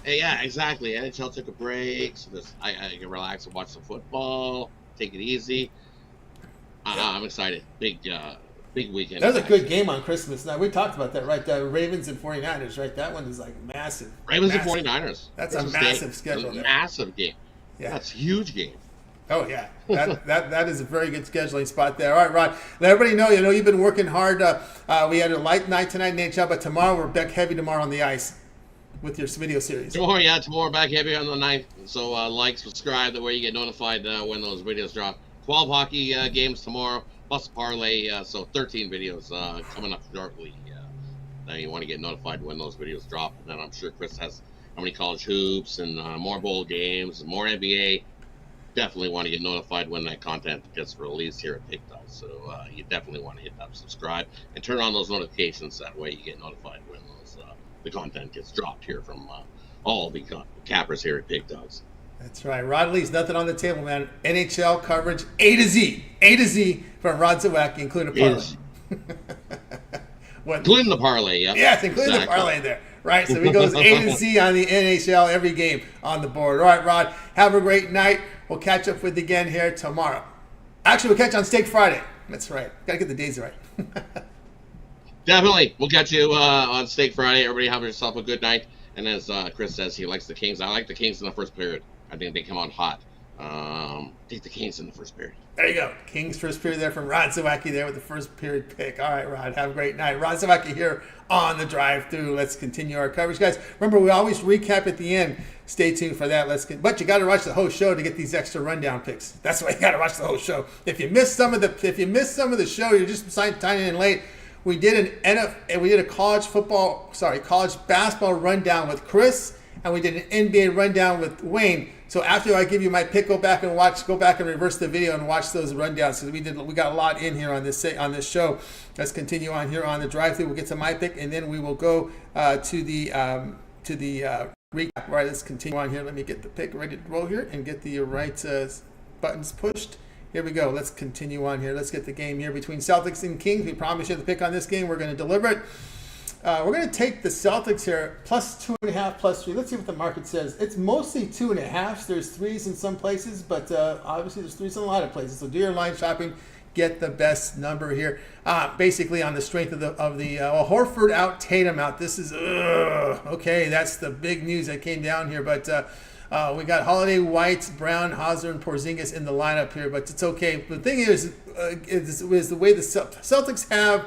yeah, exactly. NHL took a break, so I can relax and watch some football. Take it easy. I'm excited. Big weekend. That was a good game on Christmas night. We talked about that, right? The Ravens and 49ers, right? That one is like massive. Ravens and 49ers. That's Christmas a massive schedule. Massive game. Yeah. That's a huge game. Oh yeah, that is a very good scheduling spot there. All right, Rod. Let everybody know. You've been working hard. We had a light night tonight in NHL, but tomorrow we're back heavy tomorrow on the ice with your video series. Tomorrow back heavy on the 9th. So like, subscribe, that way you get notified when those videos drop. 12 hockey games tomorrow, plus parlay. So 13 videos coming up shortly. Now you want to get notified when those videos drop. And then I'm sure Chris has how many college hoops and more bowl games, more NBA. Definitely want to get notified when that content gets released here at TikTok. So you definitely want to hit that subscribe and turn on those notifications. That way you get notified when the content gets dropped here from all the cappers here at Pig Dogs. That's right. Rod leaves nothing on the table, man. NHL coverage A to Z from Rod Zawacky, including a parlay. Including the parlay, yeah. Yes, including the parlay there. Right, so he goes A to Z on the NHL, every game on the board. All right, Rod, have a great night. We'll catch up with you again here tomorrow. Actually, we'll catch you on Steak Friday. That's right. Got to get the days right. Definitely. We'll catch you on Steak Friday. Everybody have yourself a good night. And as Chris says, he likes the Kings. I like the Kings in the first period. I think they come on hot. Take the Kings in the first period. There you go. Kings first period there from Rod Zawacky there with the first period pick. All right, Rod, have a great night. Rod Zawacky here on the drive-through. Let's continue our coverage, guys. Remember, we always recap at the end. Stay tuned for that. But you got to watch the whole show to get these extra rundown picks. That's why you got to watch the whole show. If you missed some of the show, you're just signing in late. We did a college basketball rundown with Chris, and we did an NBA rundown with Wayne. So after I give you my pick, go back and reverse the video and watch those rundowns. So we got a lot in here on this show. Let's continue on here on the drive-through. We'll get to my pick, and then we will go to the recap. All right, let's continue on here. Let me get the pick ready to roll here and get the right buttons pushed. Here we go. Let's continue on here. Let's get the game here between Celtics and Kings. We promised you the pick on this game. We're going to deliver it. We're going to take the Celtics here, plus 2.5, plus 3. Let's see what the market says. It's mostly 2.5. There's 3s in some places, but obviously there's 3s in a lot of places. So do your line shopping. Get the best number here. Basically on the strength of the Horford out, Tatum out. This is okay. That's the big news that came down here. But we got Holiday, White, Brown, Hauser, and Porzingis in the lineup here. But it's okay. The thing is the way the Celtics have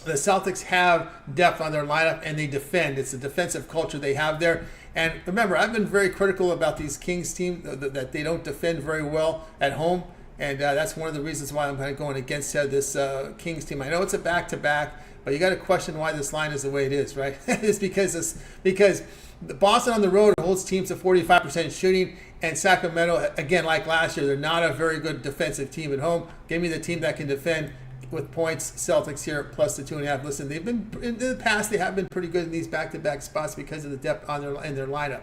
the Celtics have depth on their lineup, and they defend. It's a defensive culture they have there. And remember, I've been very critical about these Kings team, that they don't defend very well at home. And that's one of the reasons why I'm kind of going against this Kings team. I know it's a back-to-back, but you got to question why this line is the way it is, right? It's because the Boston on the road holds teams to 45% shooting, and Sacramento, again, like last year, they're not a very good defensive team at home. Give me the team that can defend with points. Celtics here plus the 2.5. Listen, they've been in the past. They have been pretty good in these back-to-back spots because of the depth in their lineup.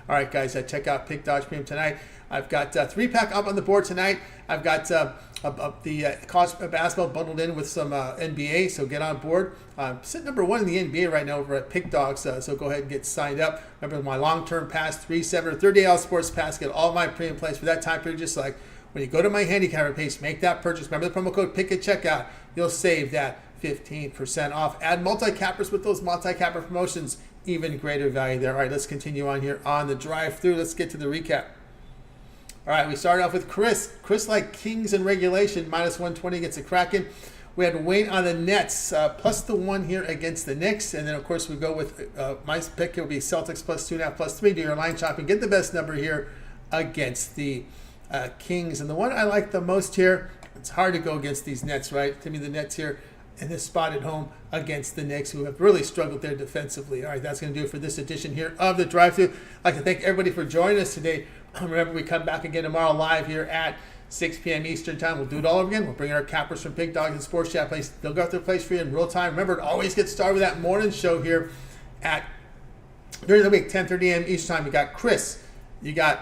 All right, guys, check out Pick Dodge Premium tonight. I've got 3-pack up on the board tonight. I've got the college basketball bundled in with some NBA, so get on board. Sitting number 1 in the NBA right now over at Pick Dogs, so go ahead and get signed up. Remember my long-term pass, 3, 7, or 30 hour sports pass. Get all my premium plays for that time period, just like when you go to my handicapper page, make that purchase. Remember the promo code PICK at checkout. You'll save that 15% off. Add multi-cappers with those multi-capper promotions. Even greater value there. All right, let's continue on here on the drive-through. Let's get to the recap. All right, we started off with Chris. Chris like Kings in regulation, minus 120 against the Kraken. We had Wayne on the Nets, plus the 1 here against the Knicks. And then, of course, we go with my pick. It will be Celtics plus 2.5, plus 3. Do your line shopping. Get the best number here against the Kings. And the one I like the most here, it's hard to go against these Nets, right? To me, the Nets here in this spot at home against the Knicks, who have really struggled there defensively. All right, that's going to do it for this edition here of the drive-thru. I'd like to thank everybody for joining us today. Remember, we come back again tomorrow live here at 6 p.m. Eastern Time. We'll do it all over again. We'll bring in our cappers from Pig Dogs and Sports Chat Place. They'll go out their place for you in real time. Remember, it always gets started with that morning show here at during the week, 10:30 a.m. Eastern Time. You got Chris, you got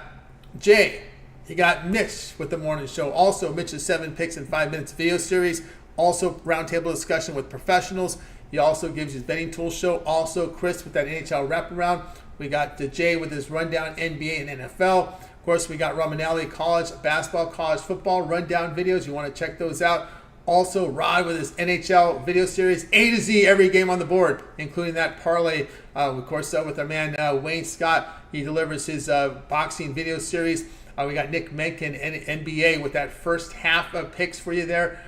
Jay, you got Mitch with the morning show. Also, Mitch's 7 picks in 5 minutes video series. Also, roundtable discussion with professionals. He also gives his betting tool show. Also, Chris with that NHL wraparound. We got Jay with his rundown NBA and NFL. Of course, we got Romanelli college basketball, college football rundown videos. You want to check those out. Also, Rod with his NHL video series, A to Z, every game on the board, including that parlay. Of course, with our man Wayne Scott, he delivers his boxing video series. We got Nick Mencken, NBA, with that first half of picks for you there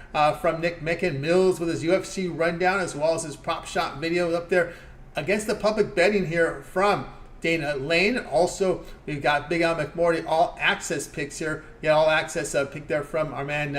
from Nick Mencken. Mills with his UFC rundown, as well as his prop shot video up there. Against the public betting here from Dana Lane. Also, we've got Big Al McMorty, all access picks here. Yeah, all access pick there from our man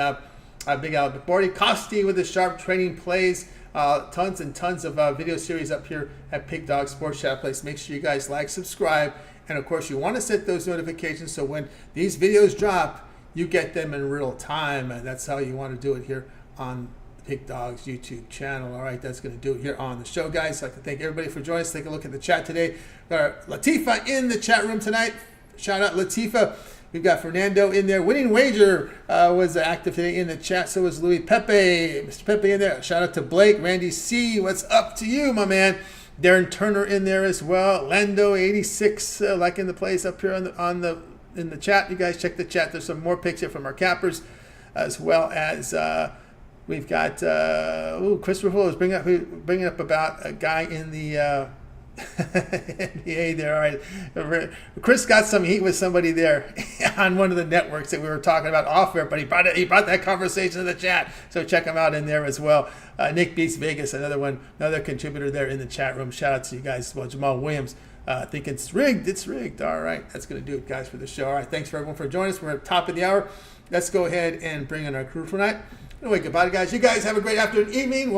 Big Al McMorty. Costi with the sharp training plays. Tons and tons of video series up here at Pig Dog Sports Chat Place. Make sure you guys like, subscribe, and of course you want to set those notifications so when these videos drop, you get them in real time. And that's how you want to do it here on Pig Dog's YouTube channel. All right, that's going to do it here on the show, guys. I'd like to thank everybody for joining us. Take a look at the chat today. Got our Latifa in the chat room tonight. Shout out Latifa. We've got Fernando in there. Winning Wager was active today in the chat. So was Louis Pepe. Mr. Pepe in there. Shout out to Blake. Randy C. What's up to you, my man? Darren Turner in there as well. Lando 86 liking the place up here in the chat. You guys check the chat. There's some more pics here from our cappers, as well as we've got Chris Ruffolo is bringing up about a guy in the NBA there. All right, Chris got some heat with somebody there on one of the networks that we were talking about off air, but he brought that conversation to the chat, so check him out in there as well. Nick Beats Vegas, another contributor there in the chat room. Shout out to you guys as well. Jamal Williams, I think it's rigged. All right, that's going to do it, guys, for the show. All right, thanks for everyone for joining us. We're at the top of the hour. Let's go ahead and bring in our crew for tonight. Anyway, goodbye, guys. You guys have a great afternoon, evening.